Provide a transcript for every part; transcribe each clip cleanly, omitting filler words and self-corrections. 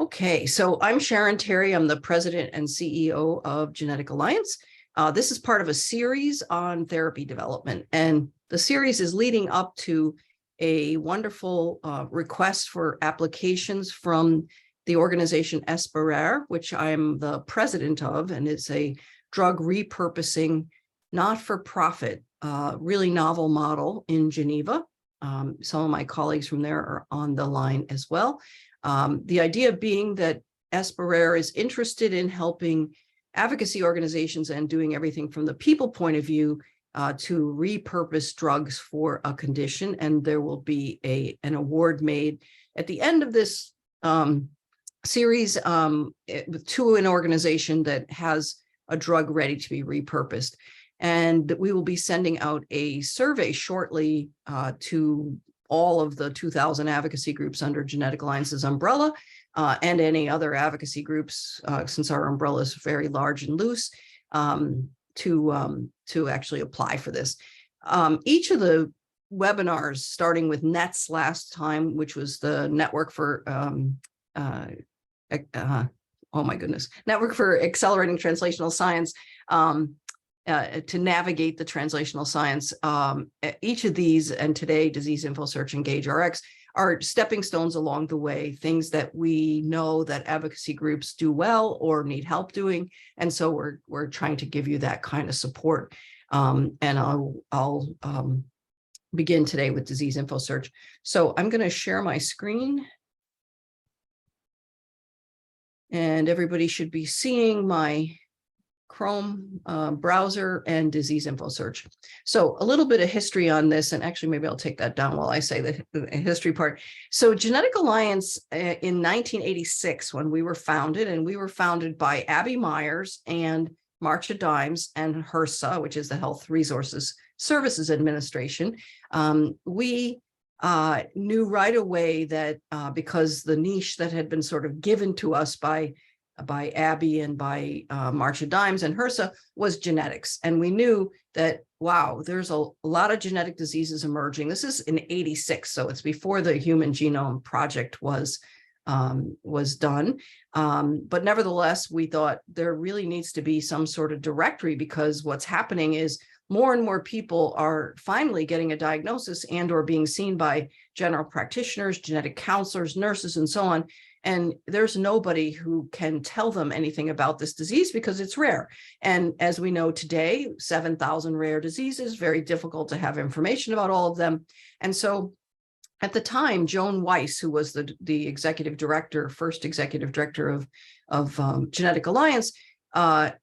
Okay, so I'm Sharon Terry. I'm the president and CEO of Genetic Alliance. This is part of a series on therapy development, and the series is leading up to a wonderful request for applications from the organization Esperer, which I'm the president of, and it's a drug repurposing, not-for-profit, really novel model in Geneva. Some of my colleagues from there are on the line as well. The idea being that Esperer is interested in helping advocacy organizations and doing everything from the people point of view to repurpose drugs for a condition. And there will be an award made at the end of this series to an organization that has a drug ready to be repurposed. And we will be sending out a survey shortly to all of the 2,000 advocacy groups under Genetic Alliance's umbrella and any other advocacy groups, since our umbrella is very large and loose, to actually apply for this. Each of the webinars, starting with NETS last time, which was the Network for, oh my goodness, Network for Accelerating Translational Science, to navigate the translational science. Each of these, and today Disease InfoSearch and GaugeRx, are stepping stones along the way, things that we know that advocacy groups do well or need help doing. And so we're trying to give you that kind of support. And I'll begin today with Disease InfoSearch. So I'm going to share my screen. And everybody should be seeing my Chrome browser and Disease InfoSearch. So a little bit of history on this, and actually maybe I'll take that down while I say the history part. So Genetic Alliance in 1986, when we were founded, and we were founded by Abby Myers and Marcia Dimes and HRSA, which is the Health Resources Services Administration. We knew right away that because the niche that had been sort of given to us by Abby and by Marcia Dimes and HRSA was genetics. And we knew that, wow, there's a lot of genetic diseases emerging. This is in 86, so it's before the Human Genome Project was done. But nevertheless, we thought there really needs to be some sort of directory, because what's happening is more and more people are finally getting a diagnosis and or being seen by general practitioners, genetic counselors, nurses, and so on. And there's nobody who can tell them anything about this disease because it's rare. And as we know today, 7,000 rare diseases, very difficult to have information about all of them. And so at the time, Joan Weiss, who was the executive director, first executive director of Genetic Alliance,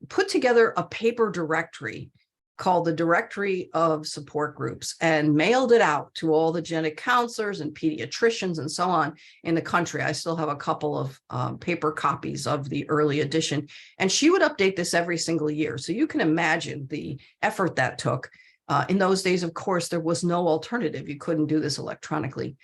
put together a paper directory called the Directory of Support Groups and mailed it out to all the genetic counselors and pediatricians and so on in the country. I still have a couple of paper copies of the early edition, and she would update this every single year. So you can imagine the effort that took. In those days, of course, there was no alternative. You couldn't do this electronically.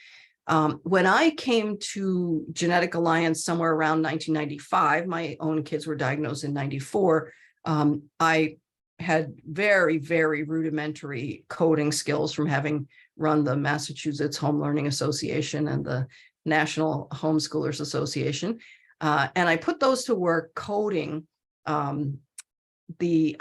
When I came to Genetic Alliance somewhere around 1995, my own kids were diagnosed in 94. I had very, very rudimentary coding skills from having run the Massachusetts Home Learning Association and the National Homeschoolers Association. And I put those to work coding the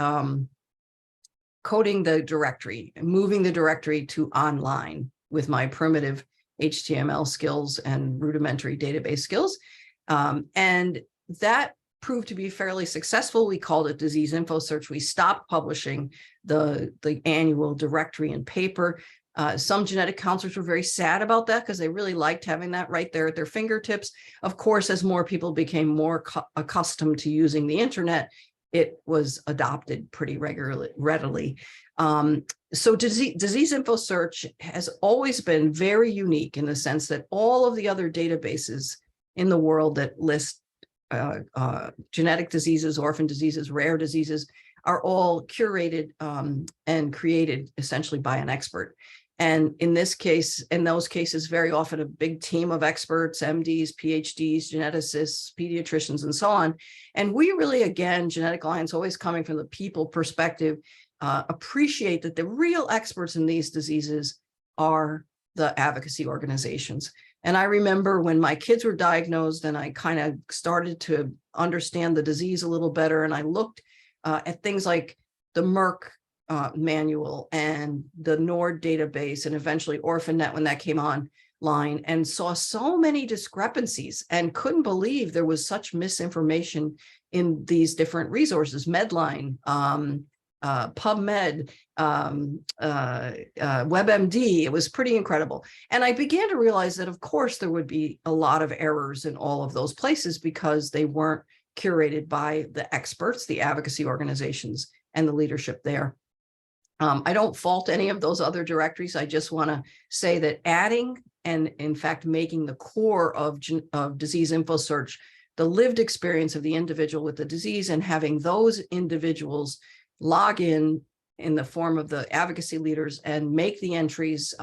directory, moving the directory to online with my primitive HTML skills and rudimentary database skills. And that proved to be fairly successful. We called it Disease InfoSearch. We stopped publishing the annual directory in paper. Some genetic counselors were very sad about that because they really liked having that right there at their fingertips. Of course, as more people became more accustomed to using the internet, it was adopted pretty readily. So Disease InfoSearch has always been very unique in the sense that all of the other databases in the world that list genetic diseases, orphan diseases, rare diseases, are all curated and created essentially by an expert. And in this case, in those cases, very often a big team of experts, MDs, PhDs, geneticists, pediatricians, and so on. And we really, again, Genetic Alliance, always coming from the people perspective, appreciate that the real experts in these diseases are the advocacy organizations. And I remember when my kids were diagnosed and I kind of started to understand the disease a little better, and I looked at things like the Merck manual and the NORD database and eventually OrphanNet when that came online, and saw so many discrepancies and couldn't believe there was such misinformation in these different resources, Medline, PubMed, WebMD. It was pretty incredible. And I began to realize that, of course, there would be a lot of errors in all of those places because they weren't curated by the experts, the advocacy organizations, and the leadership there. I don't fault any of those other directories. I just want to say that adding and, in fact, making the core of disease InfoSearch the lived experience of the individual with the disease, and having those individuals log in the form of the advocacy leaders and make the entries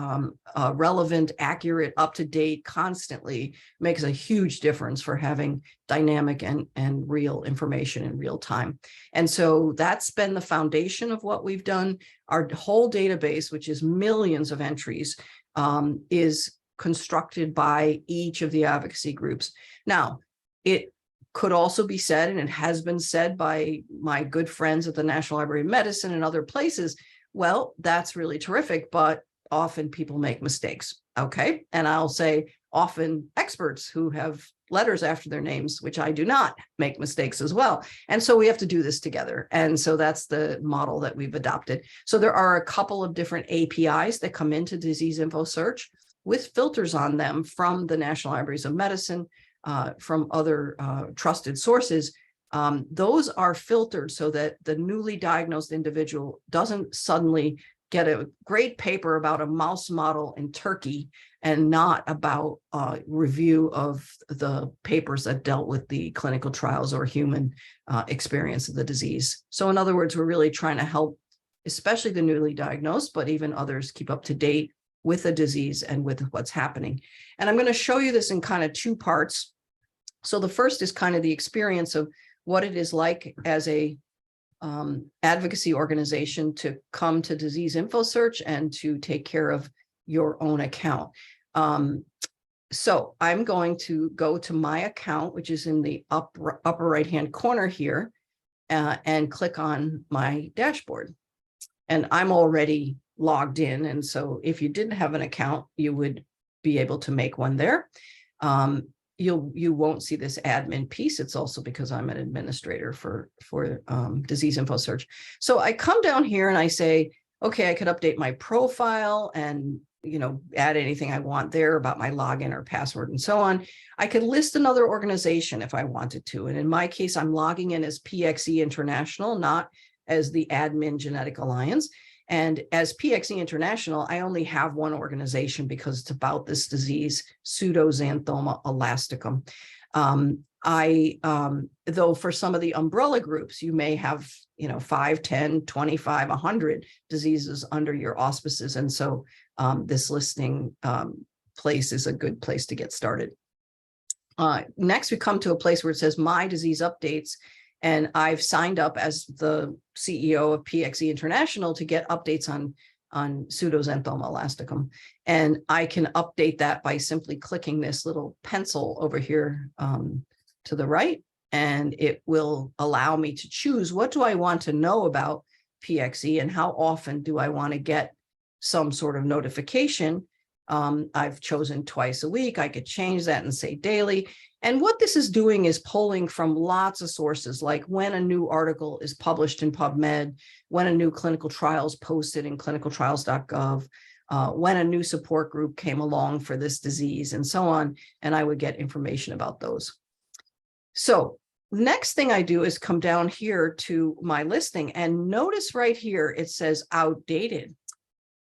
relevant, accurate, up to date, constantly makes a huge difference for having dynamic and real information in real time. And so that's been the foundation of what we've done. Our whole database, which is millions of entries, is constructed by each of the advocacy groups. Now, it could also be said, and it has been said by my good friends at the National Library of Medicine and other places, well, that's really terrific, but often people make mistakes, okay? And I'll say often experts who have letters after their names, which I do not, make mistakes as well. And so we have to do this together. And so that's the model that we've adopted. So there are a couple of different APIs that come into Disease InfoSearch with filters on them from the National Libraries of Medicine, from other trusted sources. Those are filtered so that the newly diagnosed individual doesn't suddenly get a great paper about a mouse model in Turkey and not about review of the papers that dealt with the clinical trials or human experience of the disease. So in other words, we're really trying to help, especially the newly diagnosed, but even others, keep up to date with the disease and with what's happening. And I'm going to show you this in kind of two parts. So the first is kind of the experience of what it is like as a advocacy organization to come to Disease InfoSearch and to take care of your own account. So I'm going to go to my account, which is in the upper right-hand corner here, and click on my dashboard. And I'm already logged in. And so if you didn't have an account, you would be able to make one there. You won't see this admin piece. It's also because I'm an administrator for Disease InfoSearch. So I come down here and I say, okay, I could update my profile and add anything I want there about my login or password and so on. I could list another organization if I wanted to. And in my case, I'm logging in as PXE International, not as the Admin Genetic Alliance. And as PXE International, I only have one organization because it's about this disease, pseudoxanthoma elasticum. Though for some of the umbrella groups, you may have, 5, 10, 25, 100 diseases under your auspices. And so this listing place is a good place to get started. Next, we come to a place where it says My Disease Updates. And I've signed up as the CEO of PXE International to get updates on pseudoxanthoma elasticum. And I can update that by simply clicking this little pencil over here to the right, and it will allow me to choose what do I want to know about PXE and how often do I want to get some sort of notification. I've chosen twice a week. I could change that and say daily. And what this is doing is pulling from lots of sources, like when a new article is published in PubMed, when a new clinical trial is posted in clinicaltrials.gov, when a new support group came along for this disease, and so on. And I would get information about those. So the next thing I do is come down here to my listing, and notice right here, it says outdated.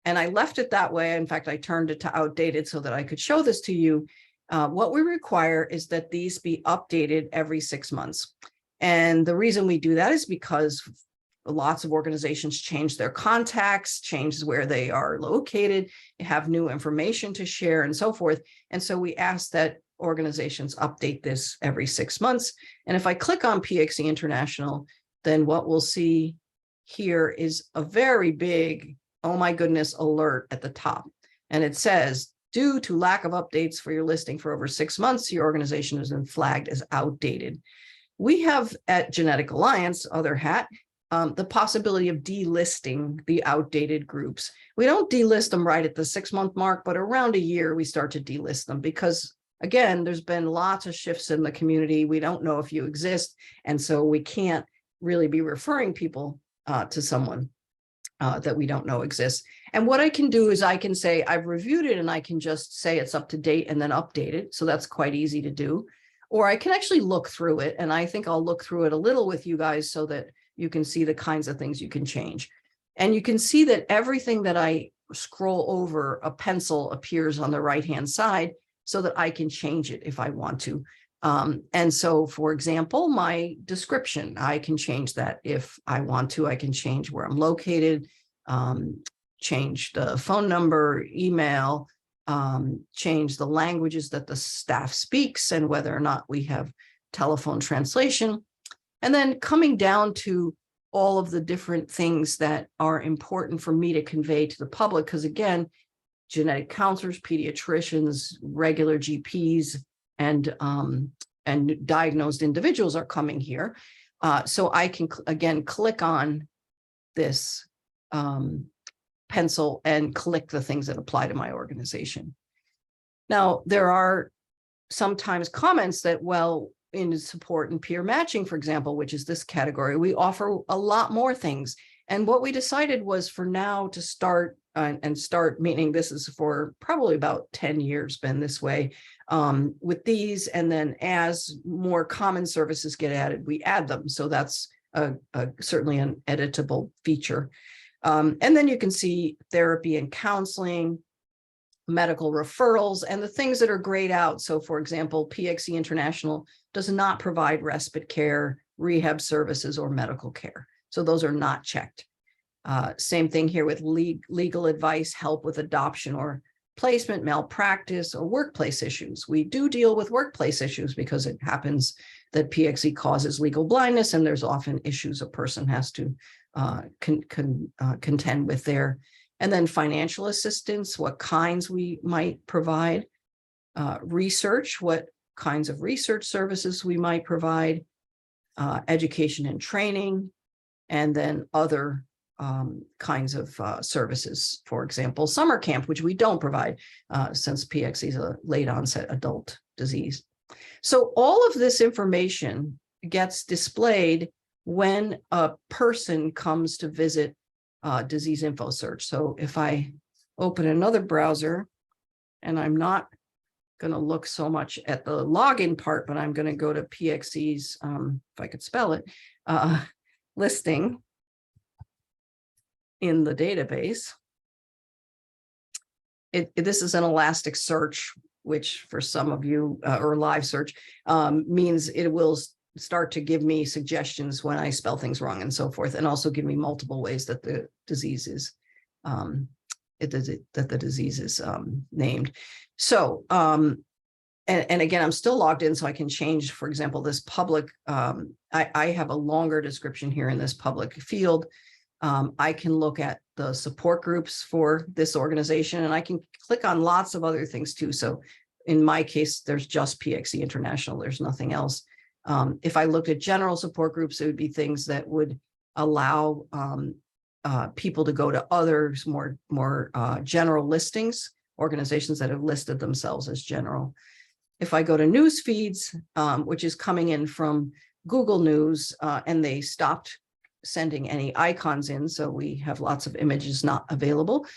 And I left it that way. In fact, I turned it to outdated so that I could show this to you. What we require is that these be updated every 6 months. And the reason we do that is because lots of organizations change their contacts, changes where they are located, have new information to share and so forth. And so we ask that organizations update this every 6 months. And if I click on PXE International, then what we'll see here is a very big, oh my goodness, alert at the top. And it says, Due to lack of updates for your listing for over 6 months, your organization has been flagged as outdated. We have at Genetic Alliance, other hat, the possibility of delisting the outdated groups. We don't delist them right at the 6-month mark, but around a year, we start to delist them because, again, there's been lots of shifts in the community. We don't know if you exist. And so we can't really be referring people to someone that we don't know exists. And what I can do is I can say, I've reviewed it and I can just say it's up to date and then update it. So that's quite easy to do. Or I can actually look through it. And I think I'll look through it a little with you guys so that you can see the kinds of things you can change. And you can see that everything that I scroll over, a pencil appears on the right-hand side so that I can change it if I want to. And so, for example, my description, I can change that if I want to. I can change where I'm located, change the phone number, email, change the languages that the staff speaks and whether or not we have telephone translation. And then coming down to all of the different things that are important for me to convey to the public, because again, genetic counselors, pediatricians, regular GPs, and diagnosed individuals are coming here. So I can, again, click on this pencil and click the things that apply to my organization. Now, there are sometimes comments that, well, in support and peer matching, for example, which is this category, we offer a lot more things. And what we decided was for now to start, meaning this is for probably about 10 years been this way, with these, and then as more common services get added, we add them. So that's certainly an editable feature. And then you can see therapy and counseling, medical referrals, and the things that are grayed out. So for example, PXE International does not provide respite care, rehab services, or medical care. So those are not checked. Same thing here with legal advice, help with adoption or placement, malpractice, or workplace issues. We do deal with workplace issues because it happens that PXE causes legal blindness, and there's often issues a person has to contend with there. And then financial assistance, what kinds we might provide, research, what kinds of research services we might provide, education and training, and then other kinds of services. For example, summer camp, which we don't provide since PXE is a late onset adult disease. So all of this information gets displayed when a person comes to visit Disease InfoSearch. So if I open another browser, and I'm not going to look so much at the login part, but I'm going to go to PXE's, if I could spell it, listing in the database. This is an elastic search, which for some of you, or live search, means it will start to give me suggestions when I spell things wrong and so forth, and also give me multiple ways that the disease is named. So, and again, I'm still logged in, so I can change, for example, this public. I have a longer description here in this public field. I can look at the support groups for this organization, and I can click on lots of other things too. So in my case, there's just PXE International. There's nothing else. If I looked at general support groups, it would be things that would allow people to go to others, more general listings, organizations that have listed themselves as general. If I go to news feeds, which is coming in from Google News, and they stopped sending any icons in, so we have lots of images not available,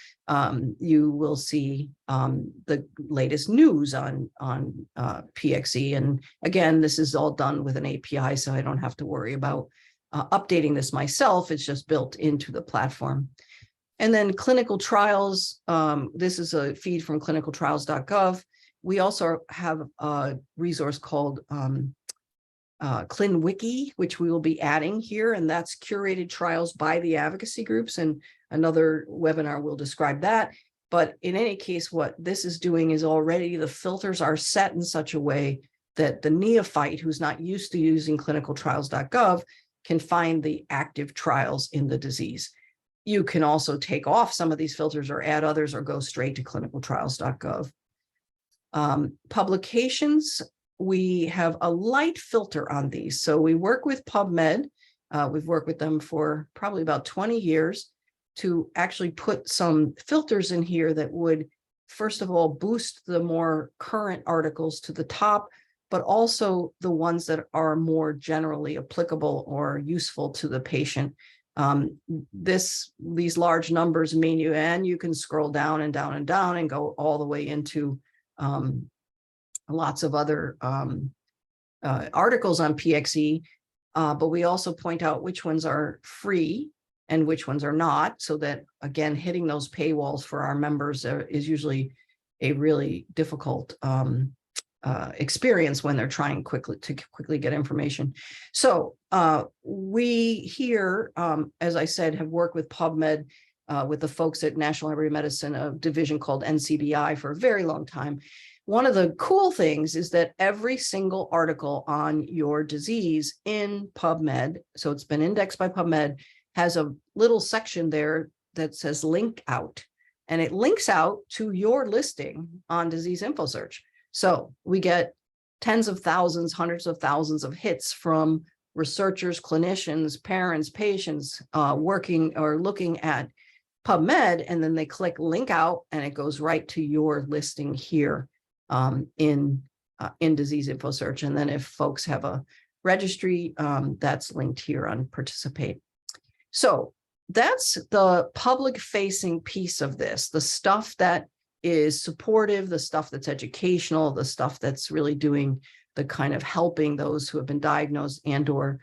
you will see the latest news on PXE. And again, this is all done with an API, so I don't have to worry about updating this myself. It's just built into the platform. And then clinical trials, this is a feed from clinicaltrials.gov. We also have a resource called ClinWiki, which we will be adding here, and that's curated trials by the advocacy groups, and another webinar will describe that. But in any case, what this is doing is already the filters are set in such a way that the neophyte who's not used to using clinicaltrials.gov can find the active trials in the disease. You can also take off some of these filters or add others or go straight to clinicaltrials.gov. Publications, we have a light filter on these. So we work with PubMed. We've worked with them for probably about 20 years to actually put some filters in here that would, first of all, boost the more current articles to the top, but also the ones that are more generally applicable or useful to the patient. These large numbers mean you can scroll down and down and down and go all the way into lots of other articles on PXE, but we also point out which ones are free and which ones are not, so that, again, hitting those paywalls for our members is usually a really difficult experience when they're trying to quickly get information. So we here, as I said, have worked with PubMed, with the folks at National Library of Medicine, a division called NCBI, for a very long time. One of the cool things is that every single article on your disease in PubMed, so it's been indexed by PubMed, has a little section there that says link out, and it links out to your listing on Disease InfoSearch. So we get tens of thousands, hundreds of thousands of hits from researchers, clinicians, parents, patients working or looking at PubMed, and then they click link out and it goes right to your listing here in Disease InfoSearch. And then if folks have a registry, that's linked here on Participate. So that's the public facing piece of this, the stuff that is supportive, the stuff that's educational, the stuff that's really doing the kind of helping those who have been diagnosed and or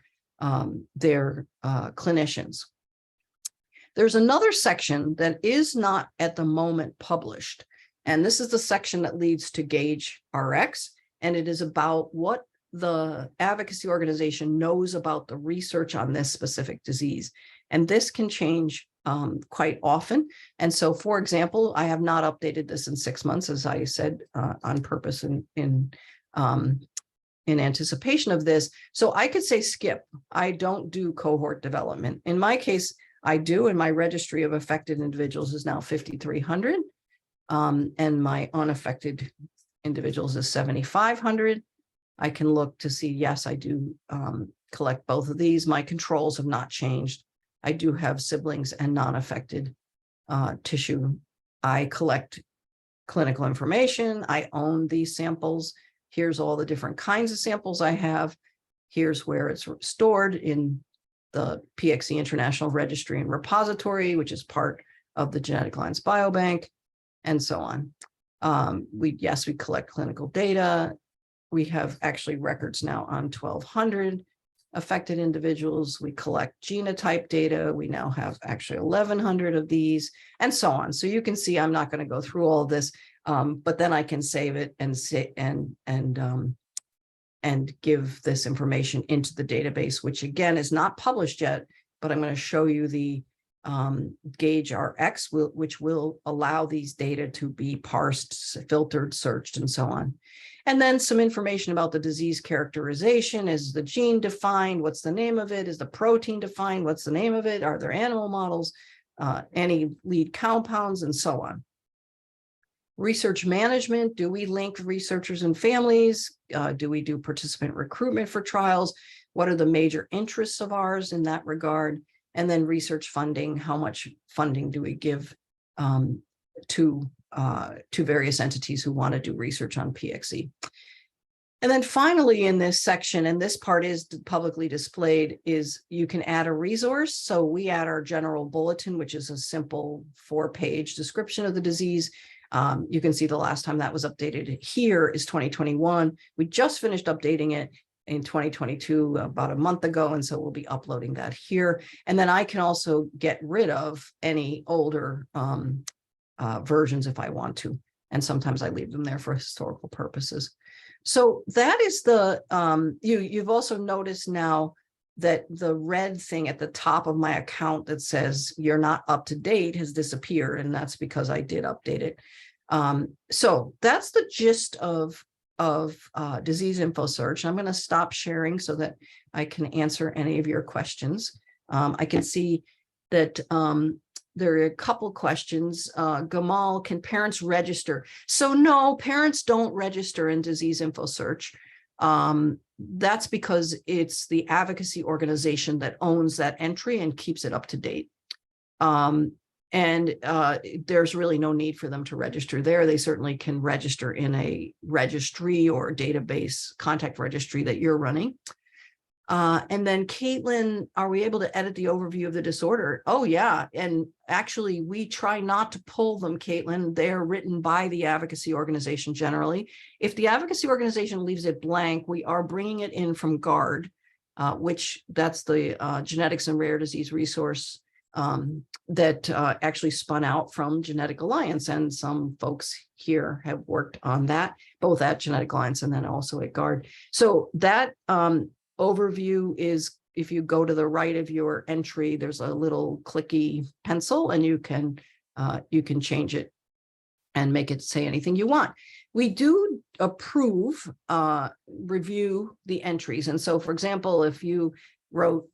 their clinicians. There's another section that is not at the moment published, and this is the section that leads to GaugeRx, and it is about what the advocacy organization knows about the research on this specific disease. And this can change quite often. And so, for example, I have not updated this in 6 months, as I said, on purpose in anticipation of this. So I could say skip. I don't do cohort development. In my case, I do, and my registry of affected individuals is now 5,300. And my unaffected individuals is 7,500. I can look to see, yes, I do collect both of these. My controls have not changed. I do have siblings and non-affected tissue. I collect clinical information. I own these samples. Here's all the different kinds of samples I have. Here's where it's stored in the PXE International Registry and Repository, which is part of the Genetic Alliance Biobank, and so on. We collect clinical data. We have actually records now on 1,200 affected individuals. We collect genotype data. We now have actually 1,100 of these, and so on. So you can see I'm not going to go through all of this, but then I can save it and give this information into the database, which again is not published yet, but I'm going to show you the GaugeRx, which will allow these data to be parsed, filtered, searched, and so on. And then some information about the disease characterization. Is the gene defined? What's the name of it? Is the protein defined? What's the name of it? Are there animal models? Any lead compounds, and so on. Research management. Do we link researchers and families? Do we do participant recruitment for trials? What are the major interests of ours in that regard? And then research funding. How much funding do we give to various entities who want to do research on PXE? And then finally, in this section, and this part is publicly displayed, is you can add a resource. So we add our general bulletin, which is a simple 4-page description of the disease. You can see the last time that was updated here is 2021. We just finished updating it in 2022 about a month ago, and so we'll be uploading that here. And then I can also get rid of any older versions if I want to, and sometimes I leave them there for historical purposes. So that is the you've also noticed now that the red thing at the top of my account that says you're not up to date has disappeared, and that's because I did update it. So that's the gist of Disease InfoSearch. I'm going to stop sharing so that I can answer any of your questions. I can see that there are a couple questions. Gamal, can parents register? So no, parents don't register in Disease InfoSearch. That's because it's the advocacy organization that owns that entry and keeps it up to date. There's really no need for them to register there. They certainly can register in a registry or database contact registry that you're running. And then Caitlin, are we able to edit the overview of the disorder? Oh yeah. And actually we try not to pull them, Caitlin. They're written by the advocacy organization generally. If the advocacy organization leaves it blank, we are bringing it in from GARD, which that's the genetics and rare disease resource that actually spun out from Genetic Alliance. And some folks here have worked on that, both at Genetic Alliance and then also at GARD. So that overview is, if you go to the right of your entry, there's a little clicky pencil and you can change it and make it say anything you want. We do approve, review the entries. And so, for example, if you wrote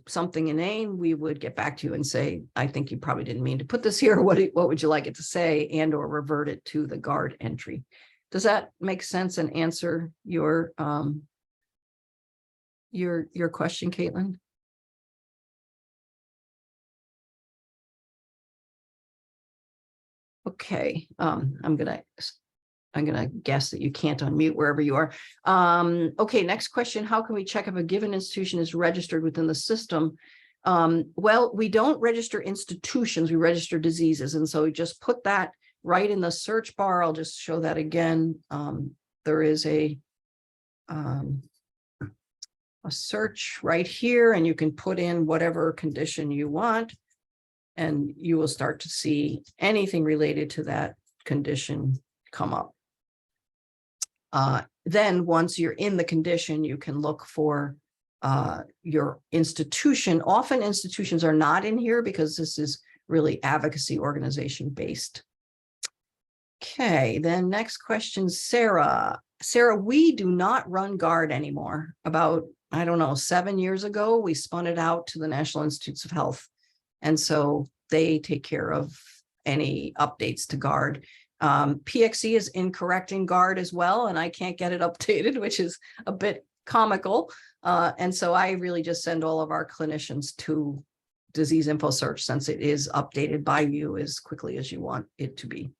something inane, we would get back to you and say, I think you probably didn't mean to put this here. What would you like it to say? And or revert it to the GARD entry. Does that make sense and answer your question, Caitlin? Okay, I'm gonna guess that you can't unmute wherever you are. Okay, next question. How can we check if a given institution is registered within the system? Well, we don't register institutions, we register diseases. And so we just put that right in the search bar. I'll just show that again. There is a search right here, and you can put in whatever condition you want, and you will start to see anything related to that condition come up. Then once you're in the condition, you can look for your institution. Often institutions are not in here because this is really advocacy organization based. Okay, then next question, Sarah. Sarah, we do not run GARD anymore. About, I don't know, 7 years ago, we spun it out to the National Institutes of Health. And so they take care of any updates to GARD. PXE is incorrect in GARD as well, and I can't get it updated, which is a bit comical. And so I really just send all of our clinicians to Disease InfoSearch, since it is updated by you as quickly as you want it to be.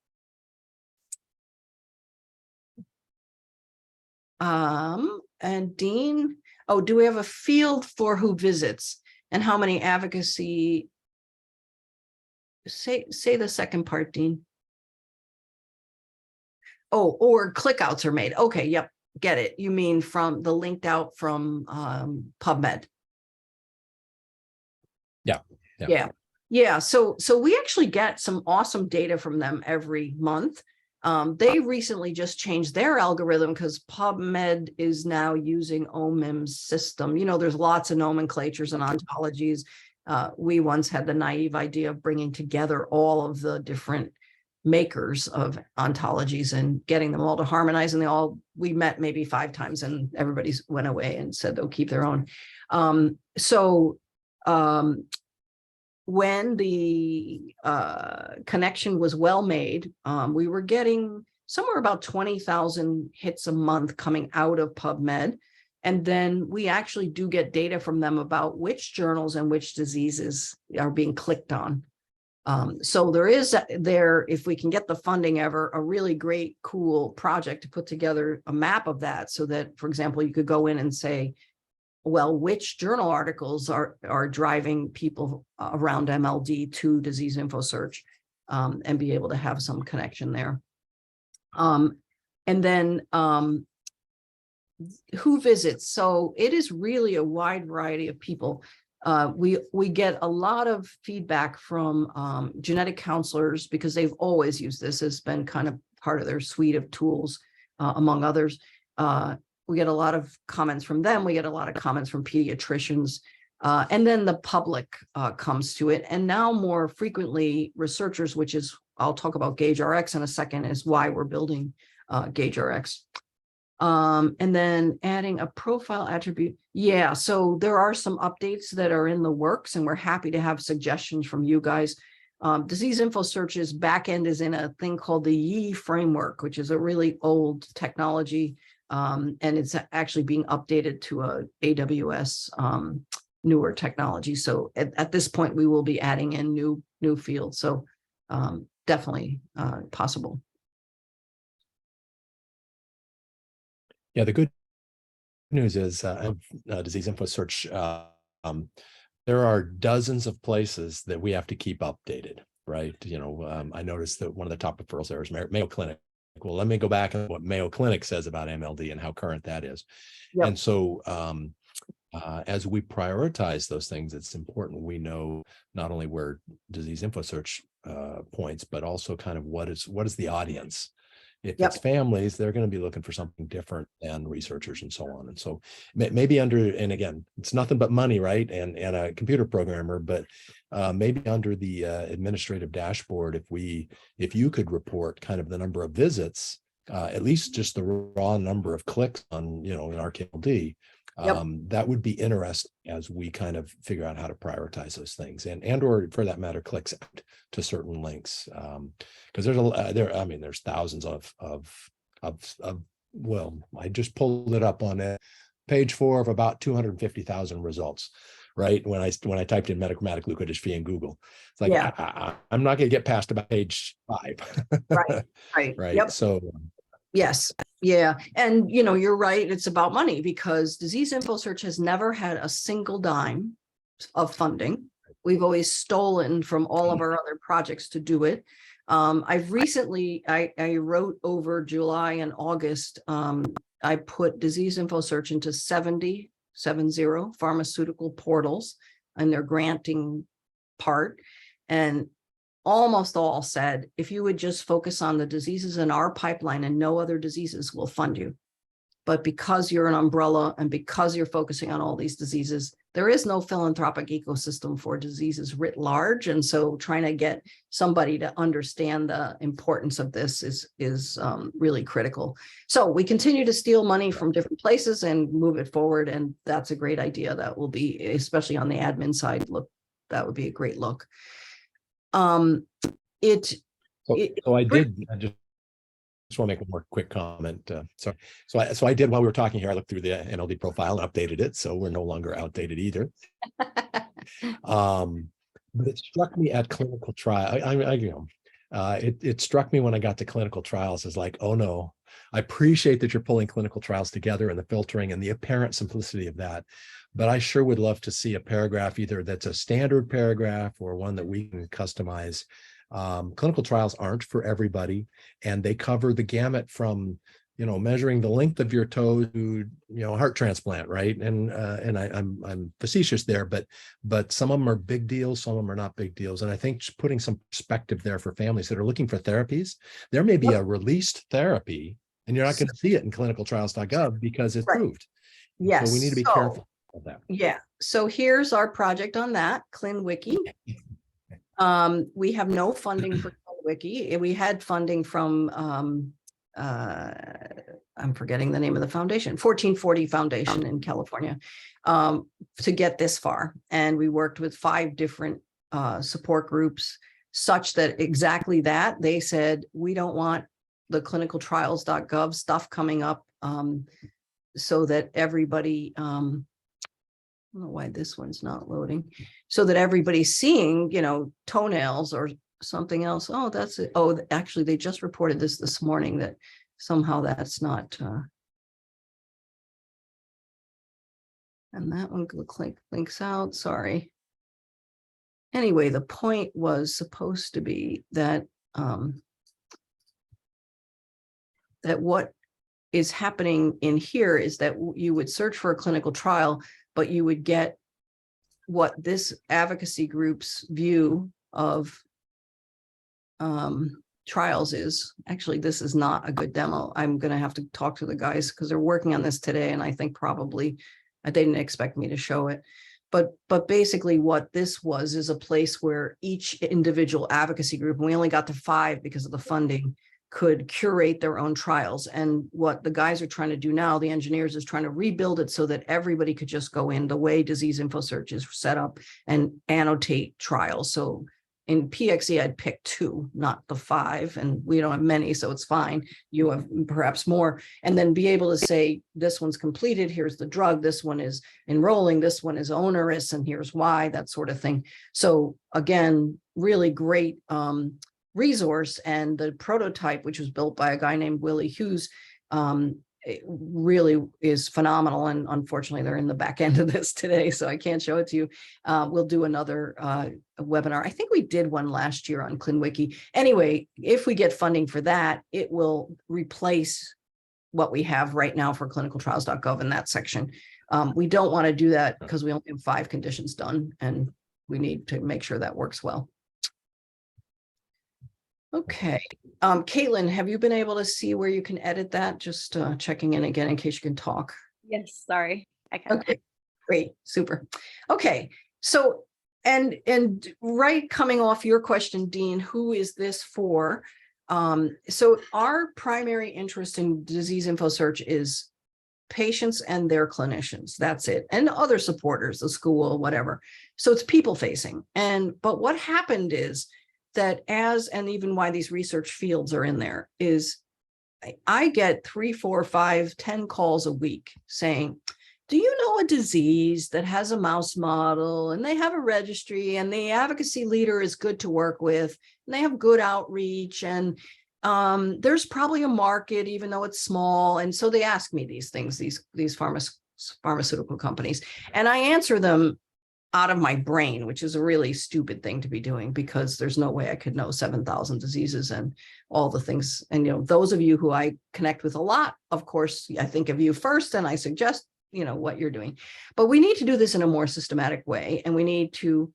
And Dean, oh, do we have a field for who visits and how many advocacy? Say the second part, Dean. Oh, or clickouts are made. Okay, yep, get it. You mean from the linked out from PubMed? Yeah. So we actually get some awesome data from them every month. They recently just changed their algorithm because PubMed is now using OMIM's system. You know, there's lots of nomenclatures and ontologies. We once had the naive idea of bringing together all of the different makers of ontologies and getting them all to harmonize, and we met maybe 5 times and everybody went away and said they'll keep their own. When the connection was well made, we were getting somewhere about 20,000 hits a month coming out of PubMed. And then we actually do get data from them about which journals and which diseases are being clicked on. So there is if we can get the funding ever, a really great, cool project to put together a map of that, so that, for example, you could go in and say, well, which journal articles are driving people around MLD to Disease InfoSearch, and be able to have some connection there. And then who visits? So it is really a wide variety of people. We get a lot of feedback from genetic counselors, because they've always used this as been kind of part of their suite of tools, among others. We get a lot of comments from them. We get a lot of comments from pediatricians, and then the public comes to it. And now more frequently researchers, which is, I'll talk about GaugeRx in a second, is why we're building GaugeRx. And then adding a profile attribute. Yeah, so there are some updates that are in the works, and we're happy to have suggestions from you guys. Disease InfoSearch's backend is in a thing called the YE framework, which is a really old technology, and it's actually being updated to a AWS newer technology. So at this point, we will be adding in new fields. So definitely possible. Yeah, the good news is Disease InfoSearch, there are dozens of places that we have to keep updated, right? You know, I noticed that one of the top referrals there is Mayo Clinic. Well, let me go back and what Mayo Clinic says about MLD and how current that is. Yep. And so as we prioritize those things, it's important we know not only where Disease InfoSearch points, but also kind of what is the audience. If it's families, they're going to be looking for something different than researchers and so on. And so maybe and again, it's nothing but money, right? And a computer programmer, but maybe under the administrative dashboard, if you could report kind of the number of visits, at least just the raw number of clicks on, in our KLD, that would be interesting as we kind of figure out how to prioritize those things and or for that matter, clicks out to certain links. Because there's thousands well, I just pulled it up on page 4 of about 250,000 results, right? When I typed in metachromatic leukoid dystrophy in Google, it's like, I'm not going to get past about page 5. Right. Yep. So yes. Yeah. And, you're right. It's about money because Disease InfoSearch has never had a single dime of funding. We've always stolen from all of our other projects to do it. I've recently, I wrote over July and August, I put Disease InfoSearch into 70 pharmaceutical portals and their granting part. And almost all said, if you would just focus on the diseases in our pipeline and no other diseases will fund you. But because you're an umbrella and because you're focusing on all these diseases, there is no philanthropic ecosystem for diseases writ large. And so trying to get somebody to understand the importance of this is really critical. So we continue to steal money from different places and move it forward. And that's a great idea. That will be, especially on the admin side, that would be a great look. I just want to make one more quick comment. So I did, while we were talking here, I looked through the NLD profile and updated it, so we're no longer outdated either. But it struck me at clinical trial. It struck me when I got to clinical trials as like, oh no, I appreciate that you're pulling clinical trials together and the filtering and the apparent simplicity of that. But I sure would love to see a paragraph, either that's a standard paragraph or one that we can customize. Clinical trials aren't for everybody, and they cover the gamut from, measuring the length of your toe to, heart transplant, right? And I'm facetious there, but some of them are big deals, some of them are not big deals. And I think just putting some perspective there for families that are looking for therapies, there may be a released therapy, and you're not going to see it in clinicaltrials.gov because it's proved. Yes. So we need to be careful of that. Yeah. So here's our project on that, ClinWiki. We have no funding for ClinWiki. We had funding from, I'm forgetting the name of the foundation, 1440 Foundation in California, to get this far. And we worked with 5 different support groups such that exactly that they said, we don't want the clinicaltrials.gov stuff coming up, so that everybody, I don't know why this one's not loading, so that everybody's seeing, toenails or something else. Oh, that's it. Oh, actually, they just reported this morning that somehow that's not. And that one links out. Sorry. Anyway, the point was supposed to be that that what is happening in here is that you would search for a clinical trial, but you would get what this advocacy group's view of trials is. Actually, this is not a good demo. I'm going to have to talk to the guys because they're working on this today, and I think probably they didn't expect me to show it. But basically what this was is a place where each individual advocacy group, and we only got to 5 because of the funding, could curate their own trials. And what the guys are trying to do now, the engineers, is trying to rebuild it so that everybody could just go in the way Disease InfoSearch is set up and annotate trials. So in PXE, I'd pick 2, not the 5, and we don't have many, so it's fine. You have perhaps more, and then be able to say, this one's completed, here's the drug, this one is enrolling, this one is onerous, and here's why, that sort of thing. So again, really great resource. And the prototype, which was built by a guy named Willie Hughes, it really is phenomenal. And unfortunately, they're in the back end of this today, so I can't show it to you. We'll do another webinar. I think we did one last year on ClinWiki. Anyway, if we get funding for that, it will replace what we have right now for clinicaltrials.gov in that section. We don't want to do that because we only have 5 conditions done, and we need to make sure that works well. Okay. Caitlin, have you been able to see where you can edit that? Just checking in again in case you can talk. Yes, sorry. I can. Okay, great, super. Okay, so and right, coming off your question, Dean, who is this for? So our primary interest in disease info search is patients and their clinicians. That's it, and other supporters, the school, whatever. So it's people facing. But what happened is that and even why these research fields are in there is I get 3, 4, 5, 10 calls a week saying, do you know a disease that has a mouse model and they have a registry and the advocacy leader is good to work with and they have good outreach and there's probably a market even though it's small. And so they ask me these things, these pharmaceutical companies, and I answer them out of my brain, which is a really stupid thing to be doing because there's no way I could know 7,000 diseases and all the things. And, those of you who I connect with a lot, of course, I think of you first and I suggest, what you're doing. But we need to do this in a more systematic way. And we need to,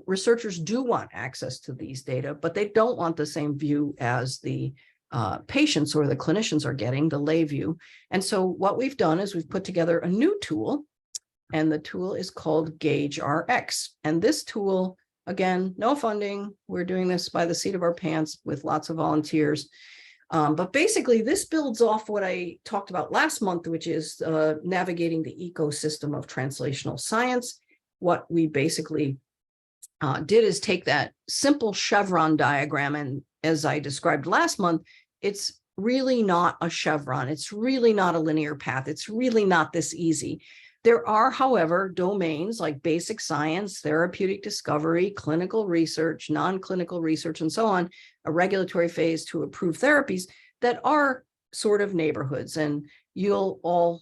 researchers do want access to these data, but they don't want the same view as the patients or the clinicians are getting, the lay view. And so what we've done is we've put together a new tool. And the tool is called GaugeRx. And this tool, again, no funding. We're doing this by the seat of our pants with lots of volunteers. But basically, this builds off what I talked about last month, which is navigating the ecosystem of translational science. What we basically did is take that simple chevron diagram. And as I described last month, it's really not a chevron. It's really not a linear path. It's really not this easy. There are, however, domains like basic science, therapeutic discovery, clinical research, non-clinical research, and so on, a regulatory phase to approve therapies that are sort of neighborhoods. And you'll all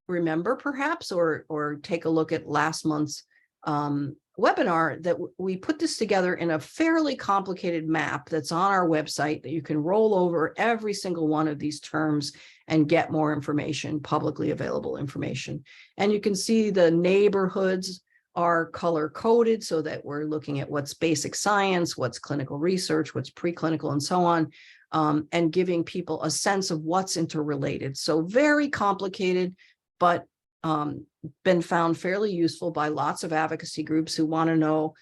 remember perhaps, or take a look at last month's webinar, that we put this together in a fairly complicated map that's on our website that you can roll over every single one of these terms and get more information, publicly available information. And you can see the neighborhoods are color coded so that we're looking at what's basic science, what's clinical research, what's preclinical, and so on, and giving people a sense of what's interrelated. So very complicated, but been found fairly useful by lots of advocacy groups who want to know,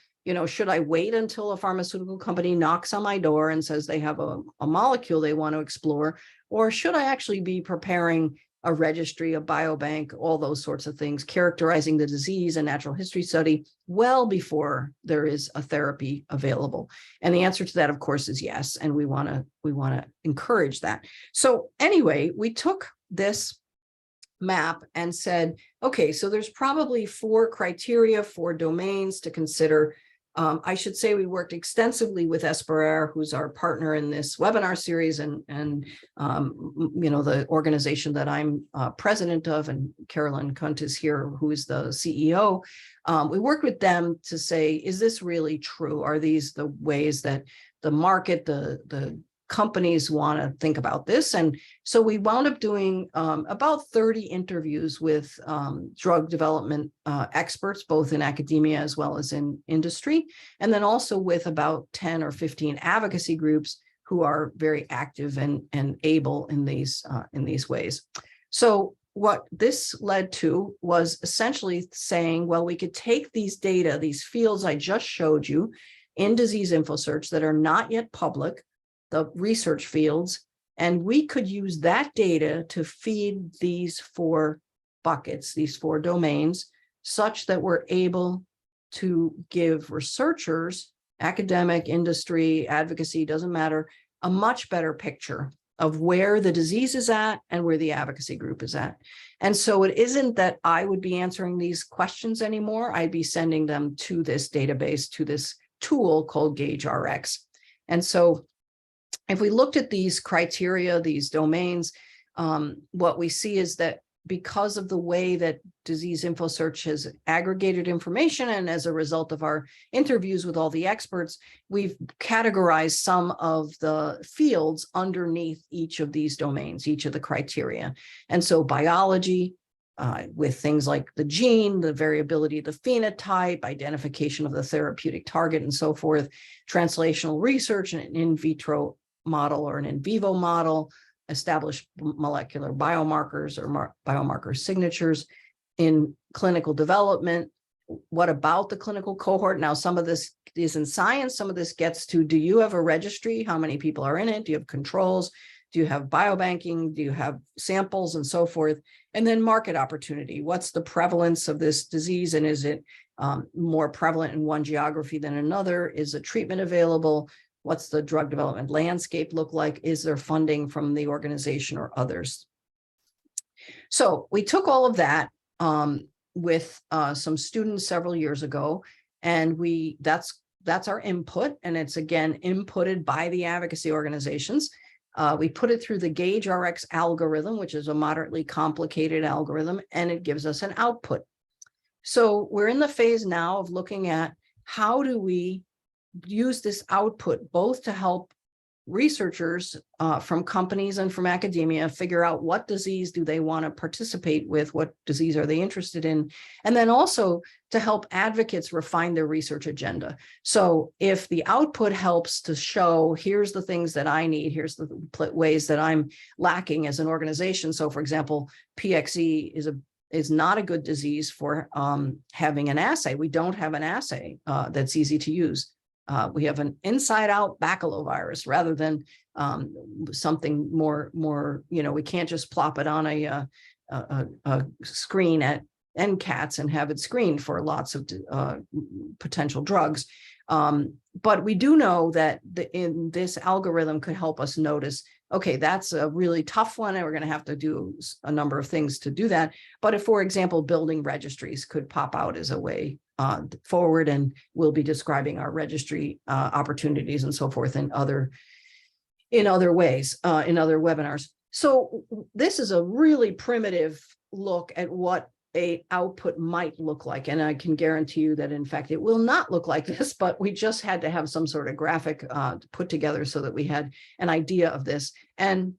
should I wait until a pharmaceutical company knocks on my door and says they have a molecule they want to explore, or should I actually be preparing a registry, a biobank, all those sorts of things, characterizing the disease, a natural history study well before there is a therapy available? And the answer to that, of course, is yes. And we want to encourage that. So anyway, we took this map and said, okay, so there's probably 4 criteria, 4 domains to consider. I should say we worked extensively with Esperer, who's our partner in this webinar series, and the organization that I'm president of, and Carolyn Kunt is here, who is the CEO. We worked with them to say, is this really true? Are these the ways that the market, the companies want to think about this? And so we wound up doing about 30 interviews with drug development experts, both in academia as well as in industry, and then also with about 10 or 15 advocacy groups who are very active and able in these ways. So what this led to was essentially saying, well, we could take these data, these fields I just showed you in disease info search that are not yet public, the research fields, and we could use that data to feed these 4 buckets, these 4 domains, such that we're able to give researchers academic, industry, advocacy, doesn't matter, a much better picture of where the disease is at and where the advocacy group is at. And so it isn't that I would be answering these questions anymore. I'd be sending them to this database, to this tool called GaugeRx. And so if we looked at these criteria, these domains, what we see is that because of the way that Disease InfoSearch has aggregated information, and as a result of our interviews with all the experts, we've categorized some of the fields underneath each of these domains, each of the criteria. And so biology, with things like the gene, the variability of the phenotype, identification of the therapeutic target, and so forth, translational research, an in vitro model or an in vivo model, established molecular biomarkers or biomarker signatures in clinical development. What about the clinical cohort? Now, some of this is in science. Some of this gets to, do you have a registry? How many people are in it? Do you have controls? Do you have biobanking? Do you have samples and so forth? And then market opportunity. What's the prevalence of this disease? And is it more prevalent in one geography than another? Is a treatment available? What's the drug development landscape look like? Is there funding from the organization or others? So we took all of that with some students several years ago, and that's our input, and it's again inputted by the advocacy organizations. We put it through the GaugeRx algorithm, which is a moderately complicated algorithm, and it gives us an output. So we're in the phase now of looking at how do we use this output both to help researchers from companies and from academia figure out what disease do they want to participate with, what disease are they interested in, and then also to help advocates refine their research agenda. So if the output helps to show, here's the things that I need, here's the ways that I'm lacking as an organization. So for example, PXE is not a good disease for having an assay. We don't have an assay that's easy to use. We have an inside-out baculovirus rather than something more, we can't just plop it on a screen at NCATS and have it screened for lots of potential drugs. But we do know that in this algorithm could help us notice, okay, that's a really tough one, and we're going to have to do a number of things to do that. But if, for example, building registries could pop out as a way forward, and we'll be describing our registry opportunities and so forth in other ways, in other webinars. So this is a really primitive look at what a output might look like. And I can guarantee you that, in fact, it will not look like this, but we just had to have some sort of graphic put together so that we had an idea of this. And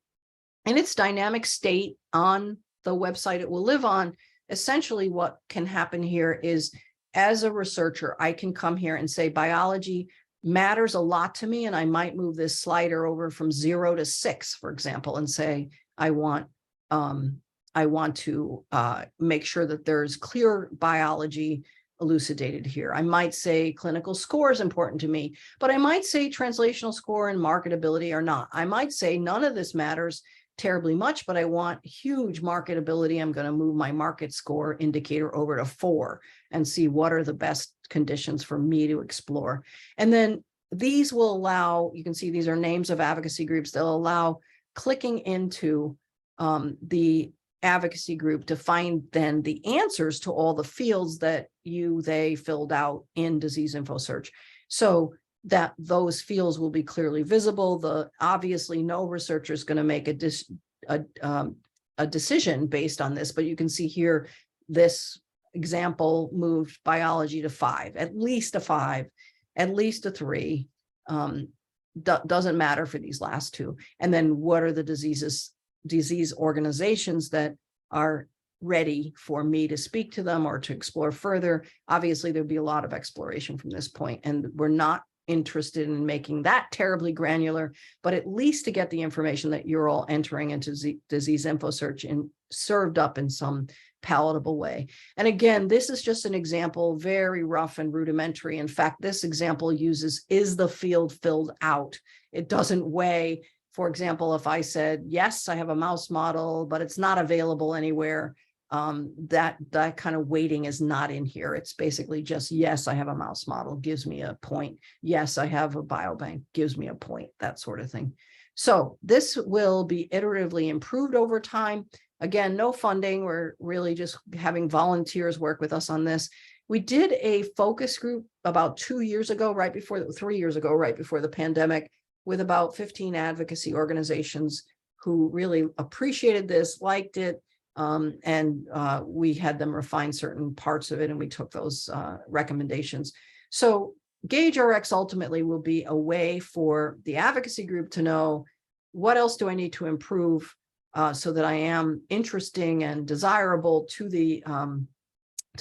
in its dynamic state on the website it will live on, essentially what can happen here is, as a researcher, I can come here and say biology matters a lot to me, and I might move this slider over from 0 to 6, for example, and say I want to make sure that there's clear biology elucidated here. I might say clinical score is important to me, but I might say translational score and marketability are not. I might say none of this matters terribly much, but I want huge marketability. I'm going to move my market score indicator over to 4 and see what are the best conditions for me to explore. And then these will allow, you can see these are names of advocacy groups. They'll allow clicking into the advocacy group to find then the answers to all the fields that they filled out in Disease InfoSearch. So that those fields will be clearly visible. Obviously no researcher is going to make a decision based on this, but you can see here, this example moved biology to 5, at least a 5, at least a 3. Doesn't matter for these last two. And then what are the disease organizations that are ready for me to speak to them or to explore further? Obviously, there'd be a lot of exploration from this point, and we're not interested in making that terribly granular, but at least to get the information that you're all entering into Disease InfoSearch and served up in some palatable way. And again, this is just an example, very rough and rudimentary. In fact, this example uses, is the field filled out? It doesn't weigh. For example, if I said, yes, I have a mouse model, but it's not available anywhere, that kind of weighting is not in here. It's basically just, yes, I have a mouse model, gives me a point. Yes, I have a biobank, gives me a point, that sort of thing. So this will be iteratively improved over time. Again, no funding. We're really just having volunteers work with us on this. We did a focus group about 2 years ago, 3 years ago, right before the pandemic, with about 15 advocacy organizations who really appreciated this, liked it, and we had them refine certain parts of it, and we took those recommendations. So GaugeRx ultimately will be a way for the advocacy group to know, what else do I need to improve so that I am interesting and desirable to the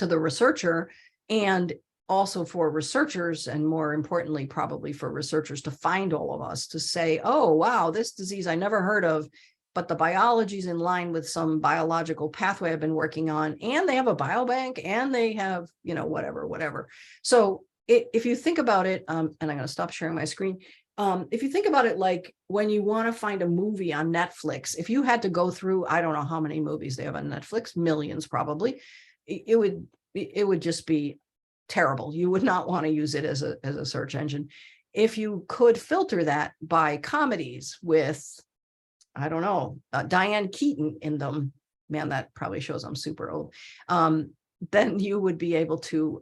researcher, and also for researchers, and more importantly, probably for researchers to find all of us, to say, oh, wow, this disease I never heard of, but the biology is in line with some biological pathway I've been working on, and they have a biobank, and they have, whatever. So if you think about it, and I'm going to stop sharing my screen. If you think about it, like when you want to find a movie on Netflix, if you had to go through, I don't know how many movies they have on Netflix, millions probably, it would just be terrible. You would not want to use it as a search engine. If you could filter that by comedies with, I don't know, Diane Keaton in them, man, that probably shows I'm super old. Then you would be able to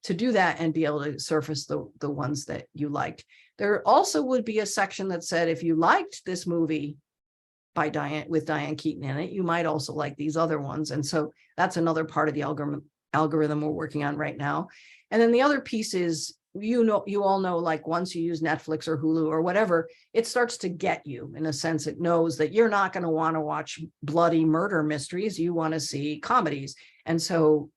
do that and be able to surface the ones that you liked. There also would be a section that said, if you liked this movie by with Diane Keaton in it, you might also like these other ones. And so that's another part of the algorithm we're working on right now. And then the other piece is, you all know, like once you use Netflix or Hulu or whatever, it starts to get you. In a sense, it knows that you're not going to want to watch bloody murder mysteries. You want to see comedies. And so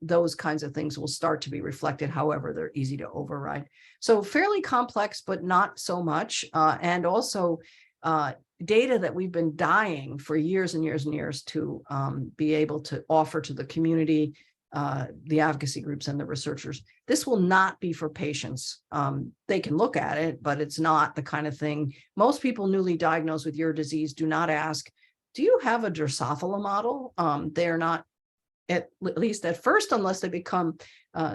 those kinds of things will start to be reflected. However, they're easy to override. So fairly complex, but not so much. And also data that we've been dying for years and years and years to be able to offer to the community, the advocacy groups and the researchers. This will not be for patients. They can look at it, but it's not the kind of thing. Most people newly diagnosed with your disease do not ask, do you have a Drosophila model? They're not, at least at first, unless they become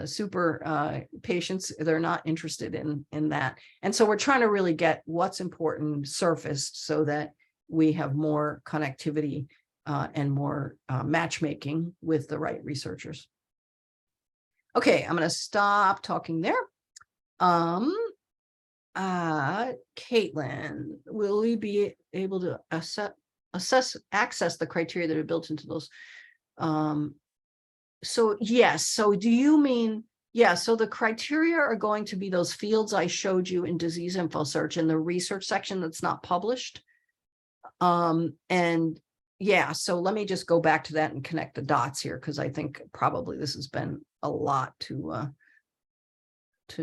super patients, they're not interested in that. And so we're trying to really get what's important surfaced so that we have more connectivity and more matchmaking with the right researchers. Okay, I'm going to stop talking there. Caitlin, will we be able to access the criteria that are built into those? So yes, so do you mean, yeah, so the criteria are going to be those fields I showed you in Disease InfoSearch in the research section that's not published. And yeah, so let me just go back to that and connect the dots here, because I think probably this has been a lot to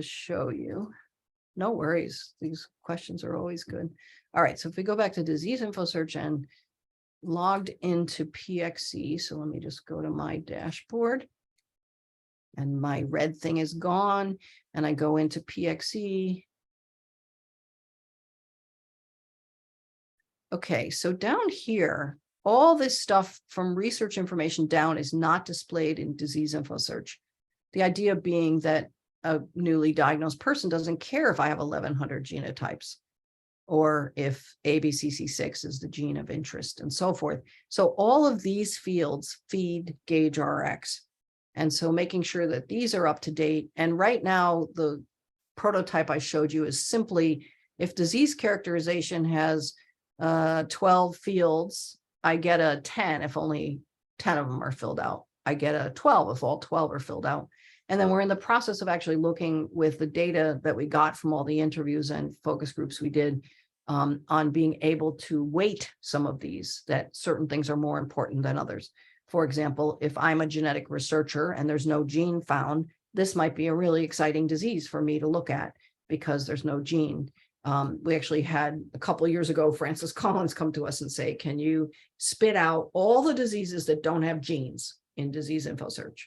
show you. No worries. These questions are always good. All right, so if we go back to Disease InfoSearch and logged into PXE, so let me just go to my dashboard, and my red thing is gone, and I go into PXE. Okay, so down here, all this stuff from research information down is not displayed in Disease InfoSearch. The idea being that a newly diagnosed person doesn't care if I have 1,100 genotypes, or if ABCC6 is the gene of interest, and so forth. So all of these fields feed GaugeRx. And so making sure that these are up to date. And right now, the prototype I showed you is simply, if disease characterization has 12 fields, I get a 10 if only 10 of them are filled out. I get a 12 if all 12 are filled out. And then we're in the process of actually looking with the data that we got from all the interviews and focus groups we did on being able to weight some of these, that certain things are more important than others. For example, if I'm a genetic researcher and there's no gene found, this might be a really exciting disease for me to look at because there's no gene. We actually had a couple of years ago, Francis Collins come to us and say, can you spit out all the diseases that don't have genes in Disease InfoSearch?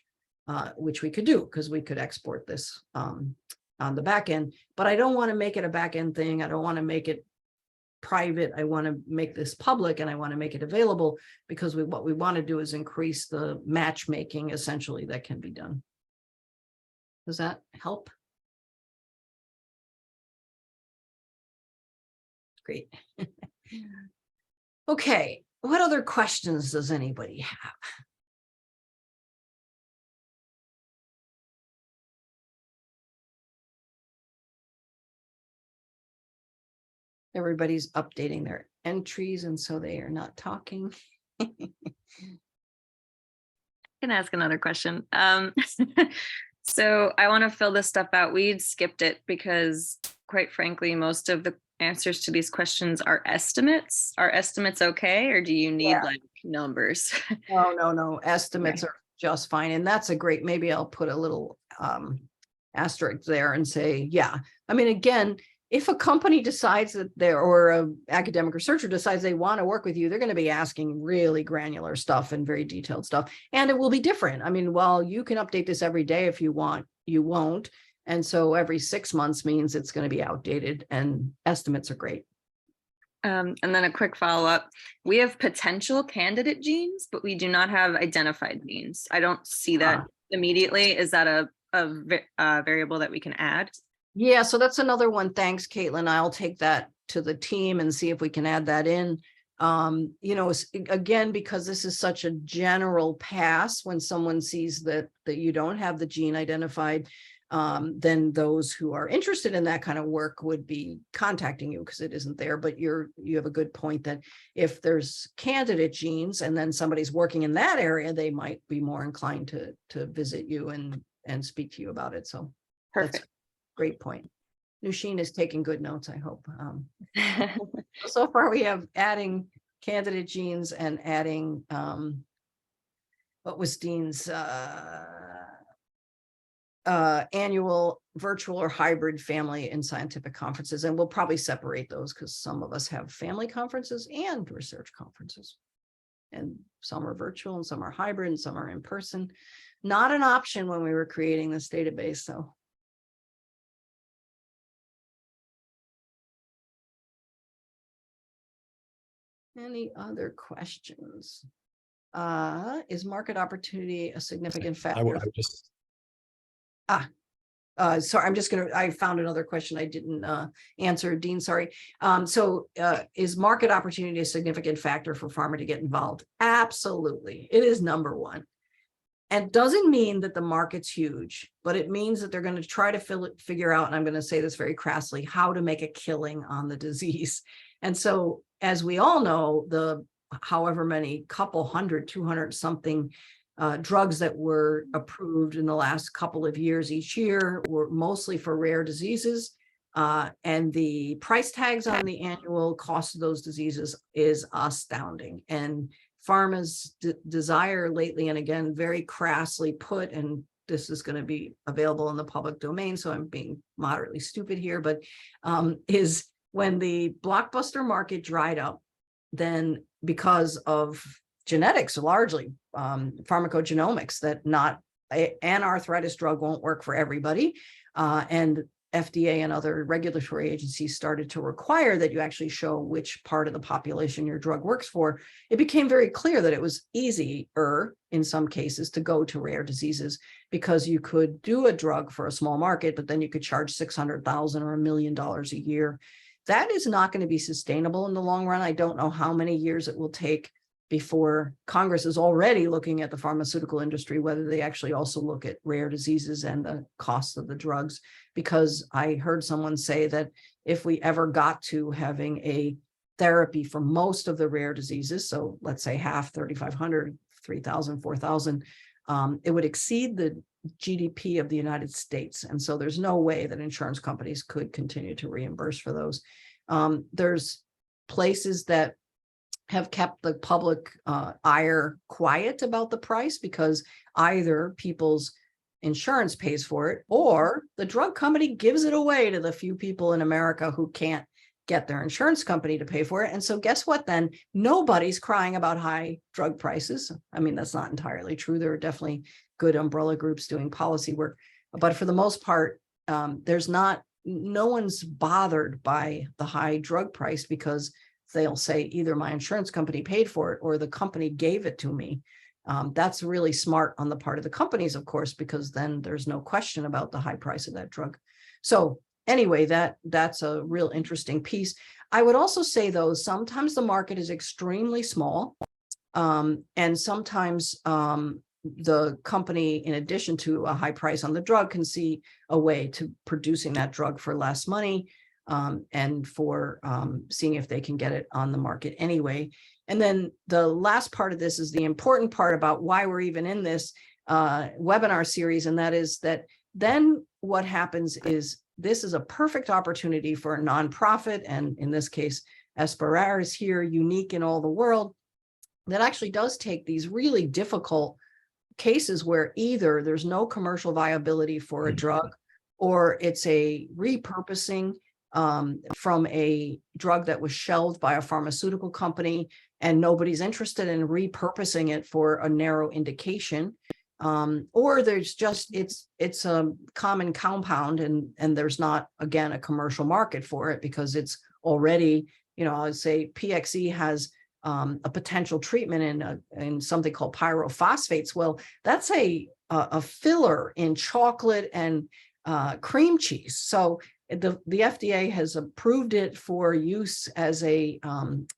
Which we could do because we could export this on the back end, but I don't want to make it a back end thing. I don't want to make it private. I want to make this public and I want to make it available because what we want to do is increase the matchmaking essentially that can be done. Does that help? Great. Okay, what other questions does anybody have? Everybody's updating their entries, and so they are not talking. Can ask another question. So I want to fill this stuff out. We'd skipped it because, quite frankly, most of the answers to these questions are estimates. Are estimates okay, or do you need like numbers? No. Estimates are just fine. And that's a great, maybe I'll put a little asterisk there and say, yeah. I mean, again, if a company decides that or an academic researcher decides they want to work with you, they're going to be asking really granular stuff and very detailed stuff. And it will be different. I mean, while you can update this every day if you want, you won't. And so every 6 months means it's going to be outdated, and estimates are great. And then a quick follow-up. We have potential candidate genes, but we do not have identified genes. I don't see that immediately. Is that a variable that we can add? Yeah, so that's another one. Thanks, Caitlin. I'll take that to the team and see if we can add that in. You know, again, because this is such a general pass, when someone sees that you don't have the gene identified, then those who are interested in that kind of work would be contacting you because it isn't there. But you have a good point that if there's candidate genes and then somebody's working in that area, they might be more inclined to visit you and speak to you about it. So Perfect. that's a great point. Nusheen is taking good notes, I hope. So far we have adding candidate genes and adding what was Dean's annual virtual or hybrid family and scientific conferences. And we'll probably separate those because some of us have family conferences and research conferences. And some are virtual and some are hybrid and some are in person. Not an option when we were creating this database, though. Any other questions? Is market opportunity a significant factor? I would just. Sorry, I found another question I didn't answer, Dean, sorry. Is market opportunity a significant factor for pharma to get involved? Absolutely. It is number one. And doesn't mean that the market's huge, but it means that they're going to try to figure out, and I'm going to say this very crassly, how to make a killing on the disease. And so, as we all know, the however many couple hundred, 200 something drugs that were approved in the last couple of years each year were mostly for rare diseases. And the price tags on the annual cost of those diseases is astounding. And pharma's desire lately, and again, very crassly put, and this is going to be available in the public domain, so I'm being moderately stupid here, but is when the blockbuster market dried up, then because of genetics, largely pharmacogenomics, that an arthritis drug won't work for everybody, and FDA and other regulatory agencies started to require that you actually show which part of the population your drug works for. It became very clear that it was easier in some cases to go to rare diseases because you could do a drug for a small market, but then you could charge $600,000 or $1 million a year. That is not going to be sustainable in the long run. I don't know how many years it will take before Congress is already looking at the pharmaceutical industry, whether they actually also look at rare diseases and the cost of the drugs. Because I heard someone say that if we ever got to having a therapy for most of the rare diseases, so let's say half, 3,500, 3,000, 4,000, it would exceed the GDP of the United States. And so there's no way that insurance companies could continue to reimburse for those. There's places that have kept the public ire quiet about the price because either people's insurance pays for it or the drug company gives it away to the few people in America who can't get their insurance company to pay for it. And so guess what then? Nobody's crying about high drug prices. I mean, that's not entirely true. There are definitely good umbrella groups doing policy work. But for the most part, there's not no one's bothered by the high drug price because they'll say either my insurance company paid for it or the company gave it to me. That's really smart on the part of the companies, of course, because then there's no question about the high price of that drug. So anyway, that's a real interesting piece. I would also say, though, sometimes the market is extremely small, and sometimes the company, in addition to a high price on the drug, can see a way to producing that drug for less money, and for seeing if they can get it on the market anyway. And then the last part of this is the important part about why we're even in this webinar series, and that is that then what happens is this is a perfect opportunity for a nonprofit, and in this case, Esperar is here, unique in all the world, that actually does take these really difficult cases where either there's no commercial viability for a drug, or it's a repurposing from a drug that was shelved by a pharmaceutical company and nobody's interested in repurposing it for a narrow indication, or there's just it's a common compound and there's not, again, a commercial market for it because it's already, I'd say PXE has a potential treatment in something called pyrophosphates. Well, that's a filler in chocolate and cream cheese. So the FDA has approved it for use as a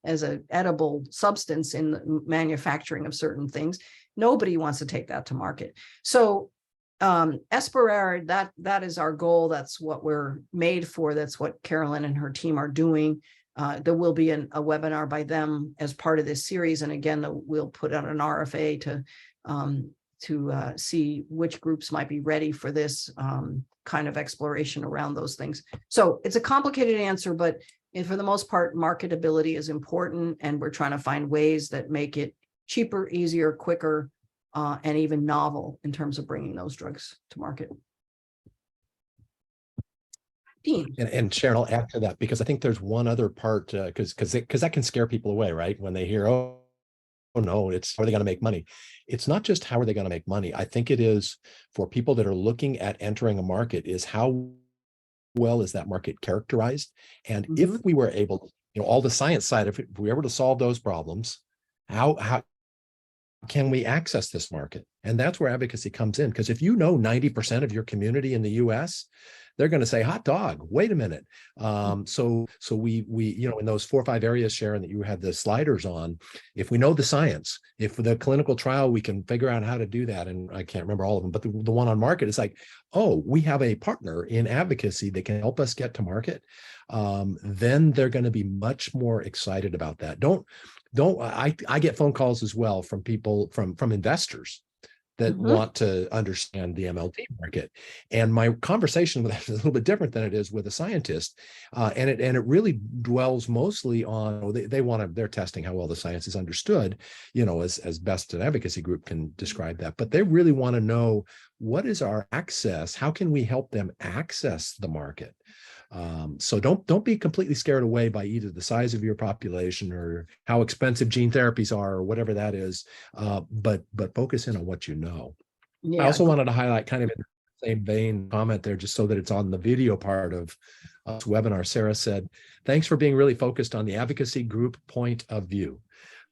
edible substance in the manufacturing of certain things. Nobody wants to take that to market. So Esperar, that is our goal. That's what we're made for. That's what Carolyn and her team are doing. There will be a webinar by them as part of this series. And again, we'll put out an RFA to see which groups might be ready for this kind of exploration around those things. So it's a complicated answer, but for the most part, marketability is important. And we're trying to find ways that make it cheaper, easier, quicker, and even novel in terms of bringing those drugs to market. Dean. And Sharon, I'll add to that because I think there's one other part because that can scare people away, right? When they hear, oh no, it's how are they going to make money? It's not just how are they going to make money. I think it is for people that are looking at entering a market is how well is that market characterized? And if we were able, all the science side, if we were able to solve those problems, how can we access this market? And that's where advocacy comes in. Because if 90% of your community in the US, they're going to say, hot dog, wait a minute. So we in those 4 or 5 areas, Sharon, that you had the sliders on, if we know the science, if the clinical trial, we can figure out how to do that. And I can't remember all of them, but the one on market is like, oh, we have a partner in advocacy that can help us get to market. Then they're going to be much more excited about that. I get phone calls as well from people, from investors that want to understand the MLT market. And my conversation with them is a little bit different than it is with a scientist. And it really dwells mostly on, they're testing how well the science is understood, as best an advocacy group can describe that. But they really want to know, what is our access? How can we help them access the market? So don't be completely scared away by either the size of your population or how expensive gene therapies are or whatever that is, but focus in on what you know. Yeah. I also wanted to highlight, kind of in the same vein, comment there, just so that it's on the video part of this webinar. Sarah said, thanks for being really focused on the advocacy group point of view.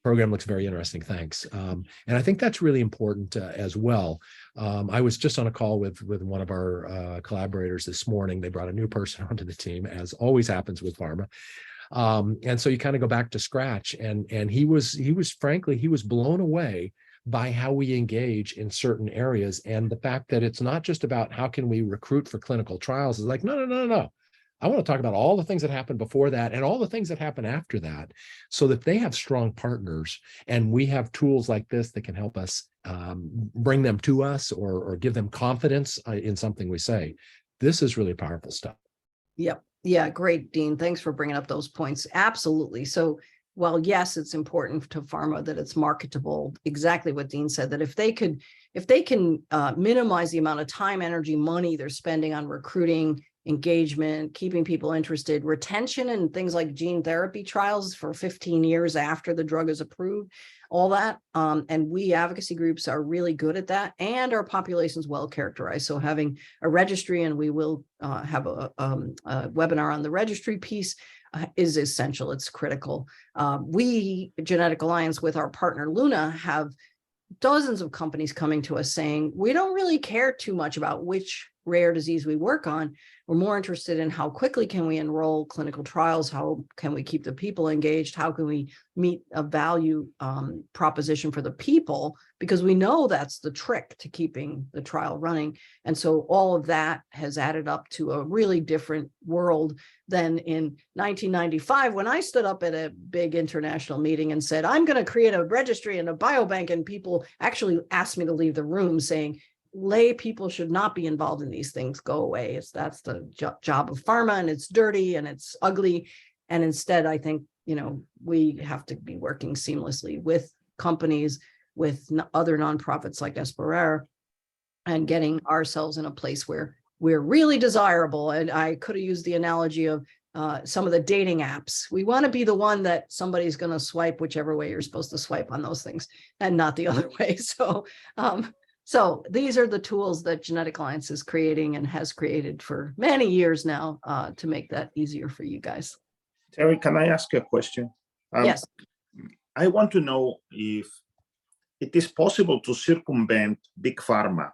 Program looks very interesting. Thanks. And I think that's really important as well. I was just on a call with one of our collaborators this morning. They brought a new person onto the team, as always happens with pharma. And so you kind of go back to scratch. And he was frankly blown away by how we engage in certain areas. And the fact that it's not just about how can we recruit for clinical trials. It's like, no. I want to talk about all the things that happened before that and all the things that happen after that, so that they have strong partners and we have tools like this that can help us bring them to us or give them confidence in something we say. This is really powerful stuff. Yep. Yeah, great, Dean. Thanks for bringing up those points. Absolutely. So while yes, it's important to pharma that it's marketable, exactly what Dean said, that if they can minimize the amount of time, energy, money they're spending on recruiting engagement, keeping people interested, retention, and things like gene therapy trials for 15 years after the drug is approved, all that. And we advocacy groups are really good at that, and our population is well characterized. So having a registry, and we will have a webinar on the registry piece, is essential. It's critical. We, Genetic Alliance, with our partner Luna, have dozens of companies coming to us saying, we don't really care too much about which rare disease we work on. We're more interested in how quickly can we enroll clinical trials, how can we keep the people engaged, how can we meet a value proposition for the people, because we know that's the trick to keeping the trial running. And so all of that has added up to a really different world than in 1995, when I stood up at a big international meeting and said, I'm going to create a registry and a biobank, and people actually asked me to leave the room saying, lay people should not be involved in these things, go away. That's the job of pharma, and it's dirty and it's ugly. And instead, I think, we have to be working seamlessly with companies, with other nonprofits like Esperer, and getting ourselves in a place where we're really desirable. And I could have used the analogy of some of the dating apps. We want to be the one that somebody's going to swipe whichever way you're supposed to swipe on those things, and not the other way. So these are the tools that Genetic Alliance is creating and has created for many years now to make that easier for you guys. Terry, can I ask you a question? Yes. I want to know if it is possible to circumvent big pharma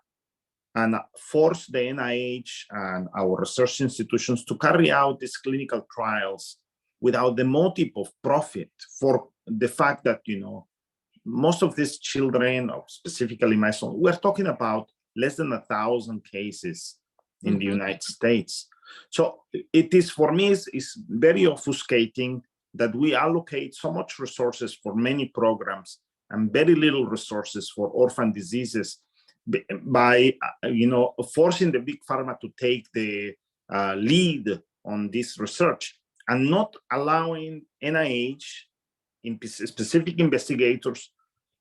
and force the NIH and our research institutions to carry out these clinical trials without the motive of profit, for the fact that, most of these children, or specifically my son, we're talking about less than 1,000 cases in the United States. So it is, for me, is very obfuscating that we allocate so much resources for many programs and very little resources for orphan diseases by, forcing the big pharma to take the lead on this research, and not allowing NIH, specific investigators,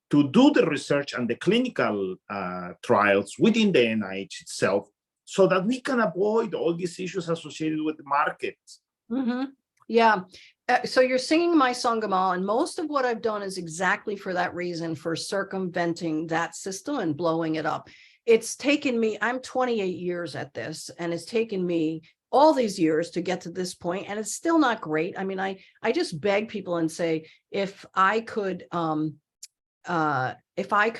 to do the research and the clinical trials within the NIH itself, so that we can avoid all these issues associated with the market. Yeah. So you're singing my song, Gamal, and most of what I've done is exactly for that reason, for circumventing that system and blowing it up. It's taken me, I'm 28 years at this, and it's taken me all these years to get to this point, and it's still not great. I mean, I just beg people and say, if I could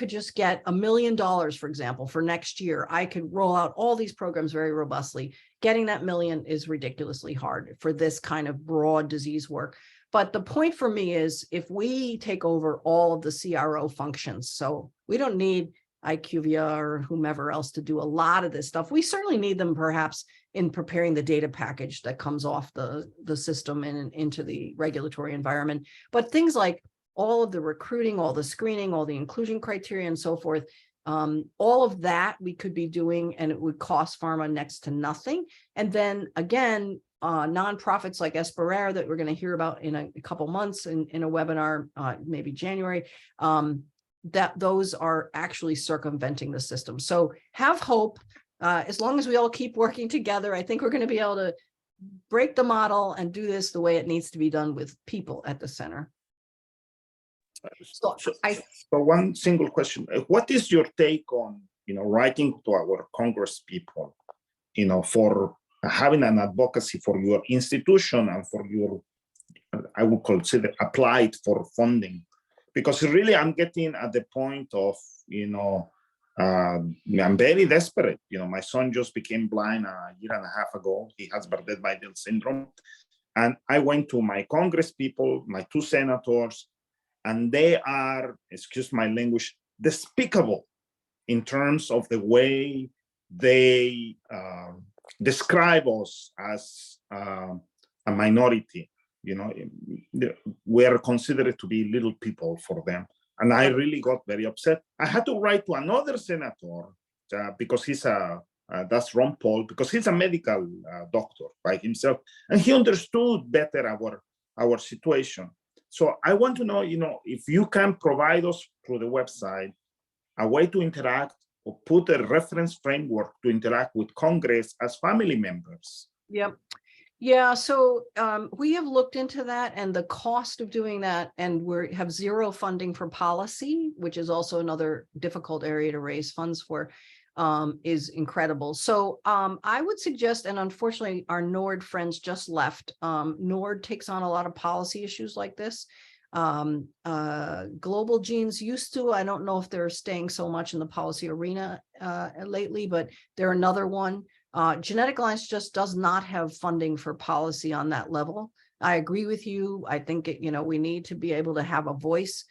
just get $1 million, for example, for next year, I could roll out all these programs very robustly. Getting that million is ridiculously hard for this kind of broad disease work. But the point for me is, if we take over all of the CRO functions, so we don't need IQVIA or whomever else to do a lot of this stuff. We certainly need them perhaps in preparing the data package that comes off the system and into the regulatory environment. But things like all of the recruiting, all the screening, all the inclusion criteria and so forth, all of that we could be doing, and it would cost pharma next to nothing. And then again, nonprofits like Esperer that we're going to hear about in a couple months in a webinar, maybe January, that those are actually circumventing the system. So have hope. As long as we all keep working together, I think we're going to be able to break the model and do this the way it needs to be done, with people at the center. So one single question: what is your take on, writing to our Congress people, for having an advocacy for your institution and for your, I would consider, applied for funding? Because really, I'm getting at the point of, I'm very desperate. My son just became blind a year and a half ago. He has Bardet-Biedl syndrome, and I went to my Congress people, my 2 senators. And they are, excuse my language, despicable in terms of the way they describe us as a minority. We are considered to be little people for them. And I really got very upset. I had to write to another senator because he's that's Ron Paul, because he's a medical doctor by himself. And he understood better our situation. So I want to know, if you can provide us through the website a way to interact, or put a reference framework to interact with Congress as family members, Yep. Yeah, so we have looked into that and the cost of doing that, and we have zero funding for policy, which is also another difficult area to raise funds for, is incredible. So I would suggest, and unfortunately our NORD friends just left. NORD takes on a lot of policy issues like this. Global Genes used to, I don't know if they're staying so much in the policy arena lately, but they're another one. Genetic Alliance just does not have funding for policy on that level. I agree with you. I think we need to be able to have a voice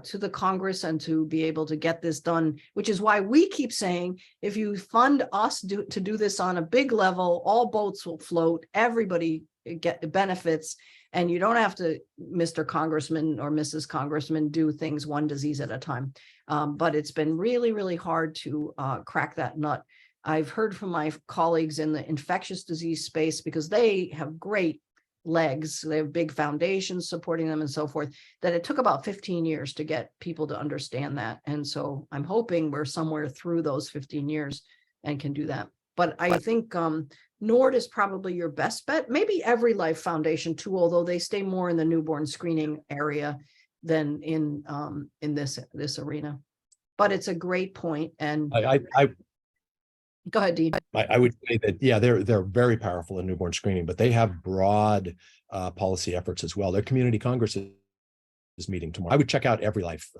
to the Congress and to be able to get this done, which is why we keep saying, if you fund us to do this on a big level, all boats will float, everybody get the benefits, and you don't have to, Mr. Congressman or Mrs. Congressman, do things one disease at a time. But it's been really, really hard to crack that nut. I've heard from my colleagues in the infectious disease space, because they have great legs, they have big foundations supporting them and so forth, that it took about 15 years to get people to understand that. And so I'm hoping we're somewhere through those 15 years and can do that. But I think NORD is probably your best bet. Maybe Every Life Foundation too, although they stay more in the newborn screening area than in this arena. But it's a great point. And go ahead, Dean. I would say that, yeah, they're very powerful in newborn screening, but they have broad policy efforts as well. Their community congress is meeting tomorrow. I would check out Every Life,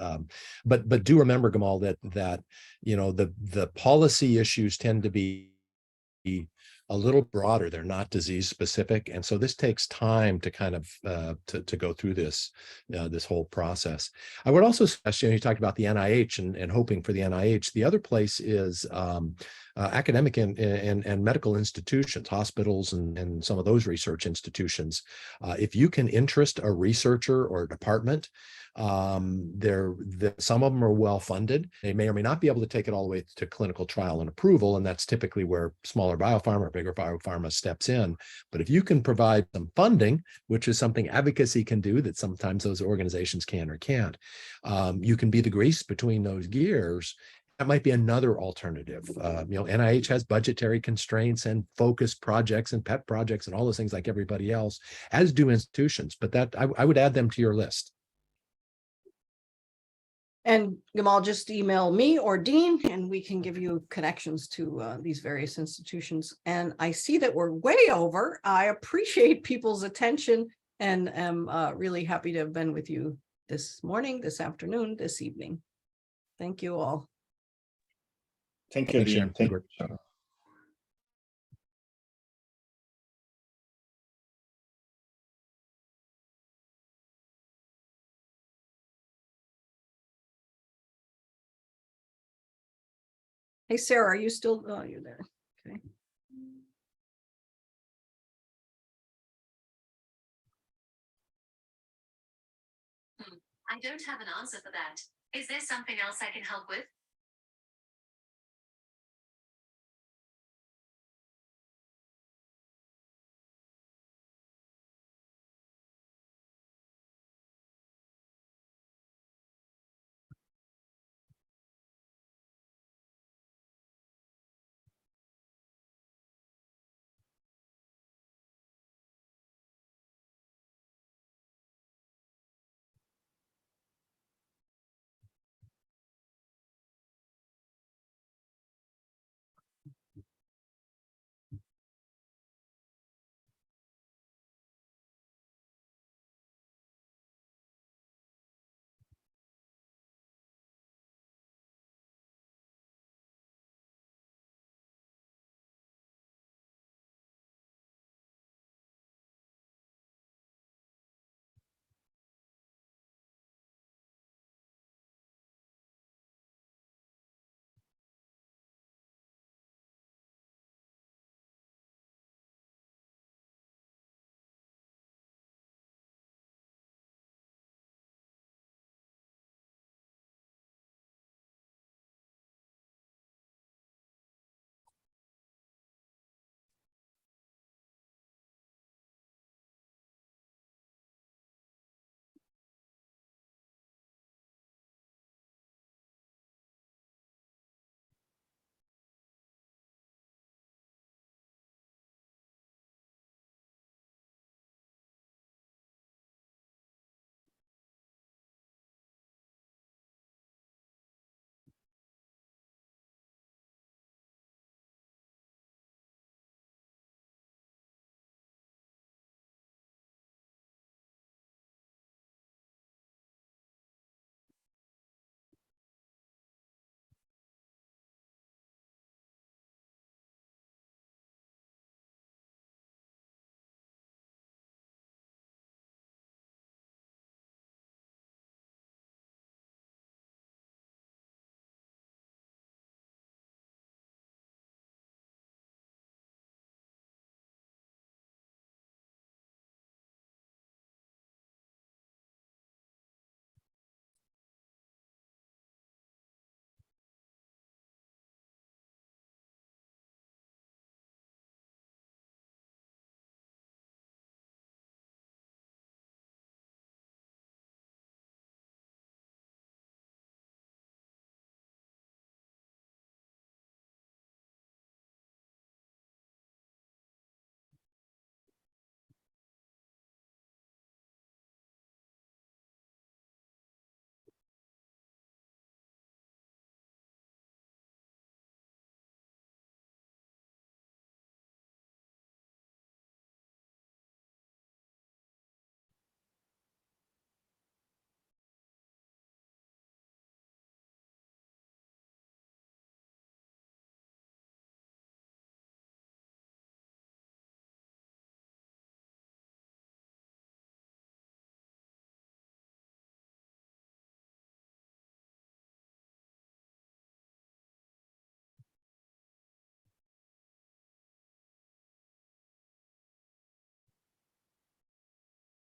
but do remember, Gamal, that the policy issues tend to be a little broader. They're not disease specific, and so this takes time to kind of to go through this whole process. I would also suggest, you talked about the NIH and hoping for the NIH. The other place is academic and medical institutions, hospitals, and some of those research institutions. If you can interest a researcher or a department, some of them are well funded. They may or may not be able to take it all the way to clinical trial and approval, and that's typically where smaller biopharma or bigger biopharma steps in. But if you can provide some funding, which is something advocacy can do that sometimes those organizations can or can't, you can be the grease between those gears. That might be another alternative. NIH has budgetary constraints and focused projects and pet projects and all those things like everybody else, as do institutions. But that I would add them to your list. And Gamal, just email me or Dean, and we can give you connections to these various institutions. And I see that we're way over. I appreciate people's attention, and am really happy to have been with you this morning, this afternoon, this evening. Thank you all. Thank you, Dean. Thank you. Hey, Sarah, are you still, oh, you're there. Okay. I don't have an answer for that. Is there something else I can help with?